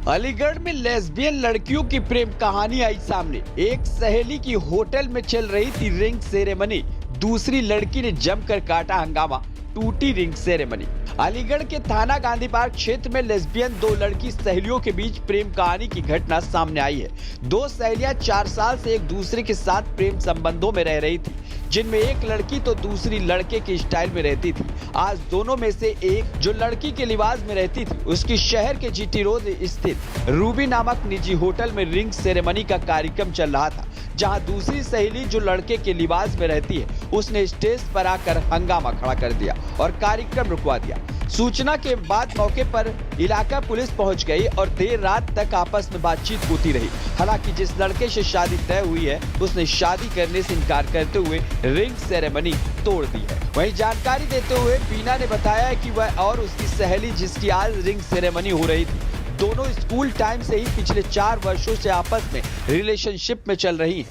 अलीगढ़ में लेस्बियन लड़कियों की प्रेम कहानी आई सामने। एक सहेली की होटल में चल रही थी रिंग सेरेमनी, दूसरी लड़की ने जमकर काटा हंगामा, टूटी रिंग सेरेमनी। अलीगढ़ के थाना गांधी पार्क क्षेत्र में लेस्बियन दो लड़की सहेलियों के बीच प्रेम कहानी की घटना सामने आई है। दो सहेलियां 4 साल से एक दूसरे के साथ प्रेम संबंधों में रह रही थी, जिनमें एक लड़की तो दूसरी लड़के के स्टाइल में रहती थी। आज दोनों में से एक जो लड़की के लिबास में रहती थी, उसकी शहर के जीटी रोड स्थित रूबी नामक निजी होटल में रिंग सेरेमनी का कार्यक्रम चल रहा था, जहां दूसरी सहेली जो लड़के के लिबास में रहती है, उसने स्टेज पर आकर हंगामा खड़ा कर दिया और कार्यक्रम रुकवा दिया। सूचना के बाद मौके पर इलाका पुलिस पहुंच गई और देर रात तक आपस में बातचीत होती रही। हालांकि जिस लड़के से शादी तय हुई है, उसने शादी करने से इनकार करते हुए रिंग सेरेमनी तोड़ दी है। वहीं जानकारी देते हुए बीना ने बताया कि वह और उसकी सहेली, जिसकी आज रिंग सेरेमनी हो रही थी, दोनों स्कूल टाइम से ही पिछले 4 वर्षों से आपस में रिलेशनशिप में चल रही है।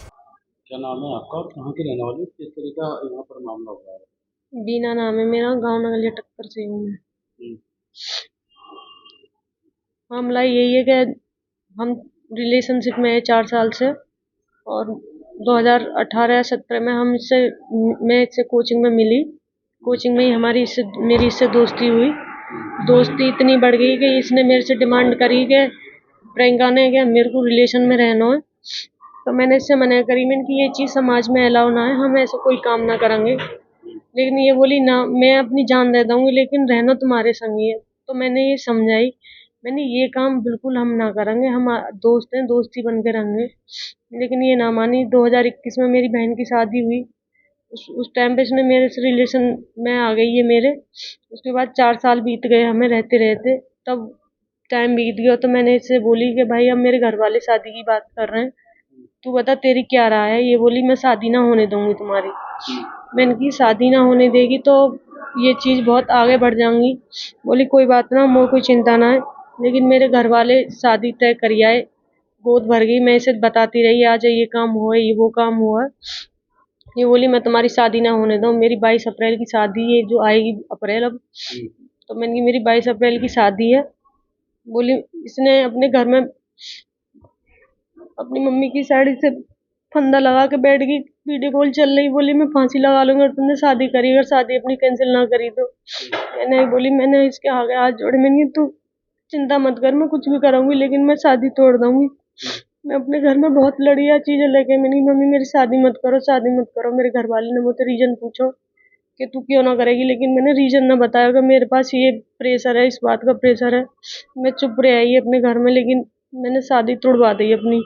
क्या नाम है आपका और कहाँ के रहने वाले? किस तरह का यहाँ पर मामला हुआ है? बीना नाम है मेरा, गांव नगलिया टक्कर से हूँ मैं। मामला यही है कि हम रिलेशनशिप में है 4 साल से, और 2018-17 में मैं इससे कोचिंग में मिली। कोचिंग में ही मेरी इससे दोस्ती हुई। दोस्ती इतनी बढ़ गई कि इसने मेरे से डिमांड करी कि प्रियंका ने कि मेरे को रिलेशन में रहना है। तो मैंने इससे मना करी, मैंने कि ये चीज़ समाज में अलाउ ना है, हम ऐसा कोई काम ना करेंगे। लेकिन ये बोली ना, मैं अपनी जान दे दूंगी लेकिन रहना तुम्हारे संग ही है। तो मैंने ये समझाई, मैंने ये काम बिल्कुल हम ना करेंगे, हम दोस्त हैं, दोस्ती बन के रहेंगे। लेकिन ये ना मानी। 2021 में मेरी बहन की शादी हुई। उस टाइम पे इसने मेरे से रिलेशन में आ गई है मेरे। उसके बाद 4 साल बीत गए हमें रहते रहते। तब टाइम बीत गया तो मैंने इससे बोली कि भाई अब मेरे घर वाले शादी की बात कर रहे हैं, तू बता तेरी क्या राय है। ये बोली मैं शादी ना होने दूंगी तुम्हारी। मैंने की शादी ना होने देगी तो ये चीज़ बहुत आगे बढ़ जाऊंगी। बोली कोई बात ना, मोर कोई चिंता ना है। लेकिन मेरे घर वाले शादी तय करी आए, गोद भर गई। मैं इसे बताती रही, आज ये काम हुआ है, ये वो काम हुआ है। ये बोली मैं तुम्हारी शादी ना होने दूँ। मेरी 22 अप्रैल की शादी है, जो आएगी अप्रैल अब। तो मैंने की मेरी 22 अप्रैल की शादी है। बोली इसने अपने घर में अपनी मम्मी की साड़ी से फंदा लगा के बैठ गई, वीडियो कॉल चल रही। बोली मैं फांसी लगा लूंगी और तुमने शादी करी, अगर शादी अपनी कैंसिल ना करी तो। मैंने इसके आगे हाथ जोड़े, मैंने तू चिंता मत कर, मैं कुछ भी करूंगी लेकिन मैं शादी तोड़ दूंगी। मैं अपने घर में बहुत लड़िया चीजें लेके, मैंने मम्मी मेरी शादी मत करो, शादी मत करो। मेरे घर वाले ने मुझसे रीजन पूछो कि तू क्यों ना करेगी, लेकिन मैंने रीजन ना बताया कि मेरे पास ये प्रेशर है, इस बात का प्रेशर है। मैं चुप रह आई अपने घर में, लेकिन मैंने शादी तोड़वा दी अपनी।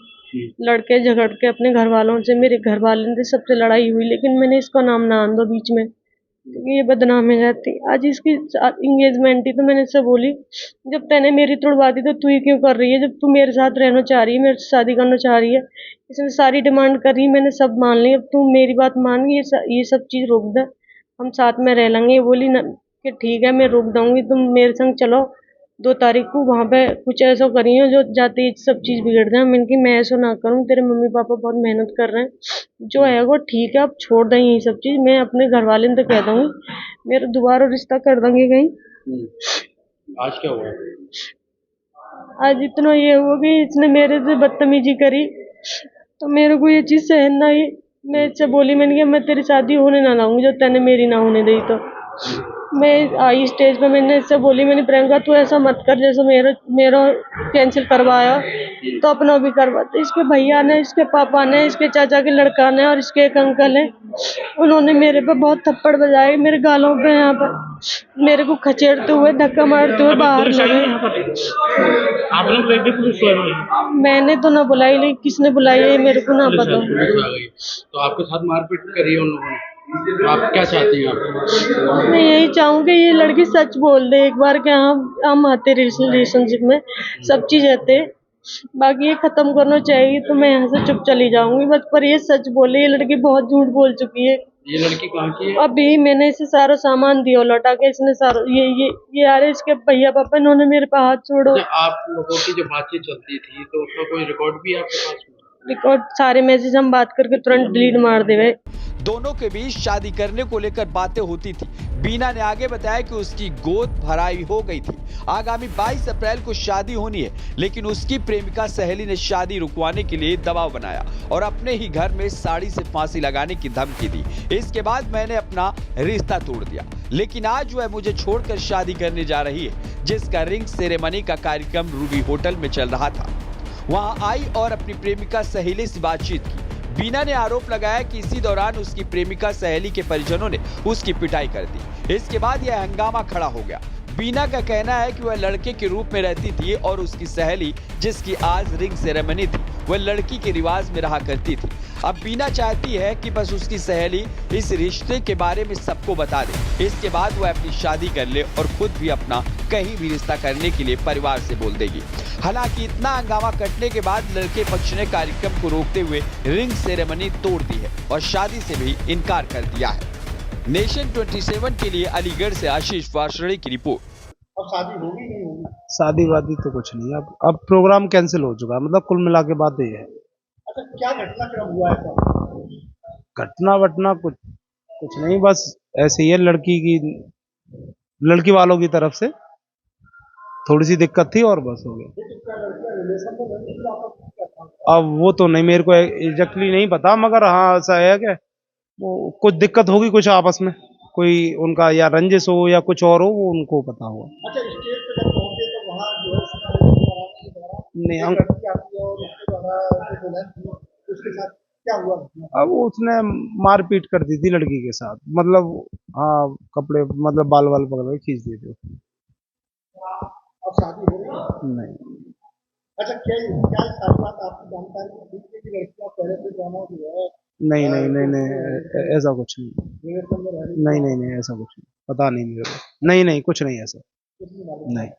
लड़के झगड़ के अपने घर वालों से, मेरे घर वालों से सबसे लड़ाई हुई, लेकिन मैंने इसका नाम ना आन दो बीच में, क्योंकि ये बदनाम है जाती। आज इसकी इंगेजमेंट थी तो मैंने इससे बोली, जब तैने मेरी तोड़वा दी तो तू ही क्यों कर रही है? जब तू मेरे साथ रहना चाह रही है, मेरे से शादी करना चाह रही है। इसने सारी डिमांड करी, मैंने सब मान ली। अब तू मेरी बात मान, ये सब चीज़ रोक दे, हम साथ में रह लेंगे। ये बोली ना कि ठीक है मैं रोक दूंगी, तुम मेरे संग चलो 2 तारीख को। वहाँ पे कुछ ऐसा करियो जो जाते ही सब चीज़ बिगड़ जाए। मैंने कि मैं ऐसा ना करूँ, तेरे मम्मी पापा बहुत मेहनत कर रहे हैं, जो है वो ठीक है, अब छोड़ दें यही सब चीज़। मैं अपने घर वाले तो कह दूँगी, मेरा दोबारा रिश्ता कर देंगे कहीं। आज क्या हुआ? आज इतना ये हुआ कि इसने मेरे से बदतमीजी करी, तो मेरे को ये चीज़ सहन ना आई। मैं इससे बोली, मैंने कहा मैं तेरी शादी होने ना लाऊंगी जब तैने मेरी ना होने दी। तो मैं आई स्टेज पे, मैंने इससे बोली, मैंने प्रियंका तू ऐसा मत कर, जैसे मेरा कैंसिल करवाया तो अपना भी करवा। तो इसके भैया ने, इसके पापा ने, इसके चाचा के लड़का ने और इसके एक अंकल है, उन्होंने मेरे पे बहुत थप्पड़ बजाए, मेरे गालों पे, यहाँ पर मेरे को खचेड़ते हुए, धक्का मारते हुए बाहर लगे। मैंने तो ना बुलाई, लेकिन किसने बुलाई है मेरे को ना पता। तो आपके साथ मारपीट करी है उन लोगों ने, तो आप क्या चाहती हैं? आप मैं यही चाहूँगी ये लड़की सच बोल दे एक बार, कि हाँ हम आते रिलेशनशिप में सब चीज़ आते, बाकी ये खत्म करना चाहिए। तो मैं यहाँ से चुप चली जाऊंगी बस, पर ये सच बोले। ये लड़की बहुत झूठ बोल चुकी है। ये लड़की कहाँ की है? अभी मैंने इसे सारा सामान दिया लौटा के, इसने सारा ये यार इसके भैया पापा इन्होंने मेरे पे हाथ छोड़ो। आप लोगों की जो बातचीत चलती थी तो उसका कोई रिकॉर्ड भी है आपके पास में? रिकॉर्ड सारे मैसेज हम बात करके तुरंत डिलीट मार देवे। दोनों के बीच शादी करने को लेकर बातें होती थी। बीना ने आगे बताया कि उसकी गोद भराई हो गई थी। आगामी 22 अप्रैल को शादी होनी है, लेकिन उसकी प्रेमिका सहेली ने शादी रुकवाने के लिए दबाव बनाया और अपने ही घर में साड़ी से फांसी लगाने की धमकी दी। इसके बाद मैंने अपना रिश्ता तोड़ दिया, लेकिन आज वह मुझे छोड़कर शादी करने जा रही है, जिसका रिंग सेरेमनी का कार्यक्रम रूबी होटल में चल रहा था। वहां आई और अपनी प्रेमिका सहेली से बातचीत की। बीना ने आरोप लगाया कि इसी दौरान उसकी प्रेमिका सहेली के परिजनों ने उसकी पिटाई कर दी। इसके बाद यह हंगामा खड़ा हो गया। बीना का कहना है कि वह लड़के के रूप में रहती थी और उसकी सहेली, जिसकी आज रिंग सेरेमनी थी, वह लड़की के रिवाज में रहा करती थी। अब बीना चाहती है कि बस उसकी सहेली इस रिश्ते के बारे में सबको बता दे। इसके बाद वह अपनी शादी कर ले और खुद भी अपना कहीं भी रिश्ता करने के लिए परिवार से बोल देगी। हालांकि इतना हंगामा कटने के बाद लड़के पक्ष ने कार्यक्रम को रोकते हुए रिंग सेरेमनी तोड़ दी है और शादी से भी इनकार कर दिया है। नेशन 27 के लिए अलीगढ़ से आशीष वासरणी की रिपोर्ट। अब शादी होगी नहीं होगी? शादी वादी तो कुछ नहीं, अब प्रोग्राम कैंसिल हो चुका है, मतलब कुल मिला के बात ये है। अच्छा, क्या घटनाक्रम हुआ है सब? घटना वटना कुछ नहीं, बस ऐसे ही है। लड़की वालों की तरफ से थोड़ी सी दिक्कत थी और बस हो गया। रिलेशन में नहीं थी आपस में? अब वो तो नहीं, मेरे को एग्जैक्टली नहीं पता, मगर हाँ ऐसा है कि वो कुछ दिक्कत होगी कुछ आपस में, कोई उनका या रंजिश हो या कुछ और हो, वो उनको पता होगा। अच्छा, स्टेज पे जब पहुंचे तो वहाँ जो है के दौरान नहीं, एक लड़की आती है और उसके द्वारा जो है उसके साथ क्या हुआ? अब उसने मारपीट कर दी थी लड़की के साथ, मतलब हाँ कपड़े मतलब बाल बाल पकड़ के खींच दिए थे। अब शादी हो रही है? नहीं अच्छा, क्या क्या सारी बात आपकी जानकारी थी कि लड़कियां पहले से जाना जो है नहीं नहीं नहीं नहीं ऐसा कुछ नहीं। रिलेशन में रह रही नहीं नहीं नहीं ऐसा कुछ नहीं, पता नहीं मेरे को। नहीं नहीं कुछ नहीं ऐसा। थी? नहीं।